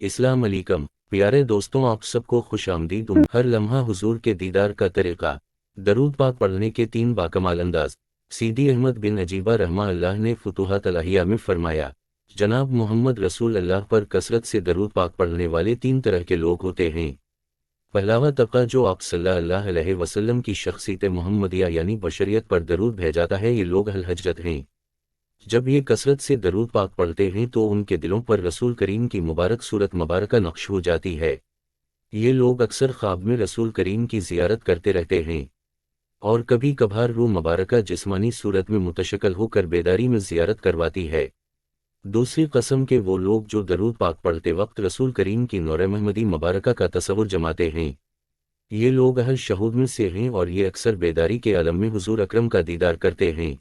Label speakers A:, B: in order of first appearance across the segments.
A: السلام علیکم پیارے دوستوں، آپ سب کو خوش آمدید۔ ہر لمحہ حضور کے دیدار کا طریقہ، درود پاک پڑھنے کے 3 باکمال انداز۔ سیدی احمد بن عجیبہ رحمہ اللہ نے فتوحات الہیہ میں فرمایا، جناب محمد رسول اللہ پر کثرت سے درود پاک پڑھنے والے 3 طرح کے لوگ ہوتے ہیں۔ پہلاوا طبقہ جو آپ صلی اللہ علیہ وسلم کی شخصیت محمدیہ یعنی بشریت پر درود بھیجاتا ہے، یہ لوگ اہل حجرت ہیں۔ جب یہ کثرت سے درود پاک پڑھتے ہیں تو ان کے دلوں پر رسول کریم کی مبارک صورت مبارکہ نقش ہو جاتی ہے۔ یہ لوگ اکثر خواب میں رسول کریم کی زیارت کرتے رہتے ہیں، اور کبھی کبھار روح مبارکہ جسمانی صورت میں متشکل ہو کر بیداری میں زیارت کرواتی ہے۔ دوسری قسم کے وہ لوگ جو درود پاک پڑھتے وقت رسول کریم کی نور محمدی مبارکہ کا تصور جماتے ہیں، یہ لوگ اہل شہود میں سے ہیں اور یہ اکثر بیداری کے عالم میں حضور اکرم کا دیدار کرتے ہیں۔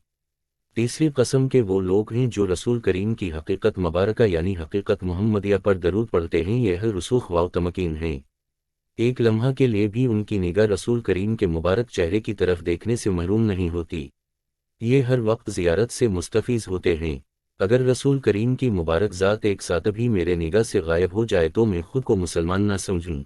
A: تیسری قسم کے وہ لوگ ہیں جو رسول کریم کی حقیقت مبارکہ یعنی حقیقت محمدیہ پر درود پڑھتے ہیں، یہ اہل رسوخ و تمکین ہیں۔ ایک لمحہ کے لیے بھی ان کی نگاہ رسول کریم کے مبارک چہرے کی طرف دیکھنے سے محروم نہیں ہوتی۔ یہ ہر وقت زیارت سے مستفیض ہوتے ہیں۔ اگر رسول کریم کی مبارک ذات ایک ساتھ بھی میرے نگاہ سے غائب ہو جائے تو میں خود کو مسلمان نہ سمجھوں۔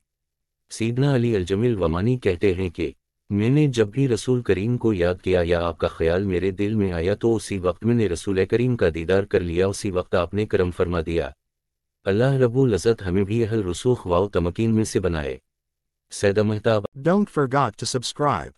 A: سیدنا علی الجمیل ومانی کہتے ہیں کہ میں نے جب بھی رسول کریم کو یاد کیا یا آپ کا خیال میرے دل میں آیا تو اسی وقت میں نے رسول کریم کا دیدار کر لیا، اسی وقت آپ نے کرم فرما دیا۔ اللہ رب العزت ہمیں بھی اہل رسوخ و تمکین میں سے بنائے۔ سیدہ Mahtab
B: Don't forget to subscribe.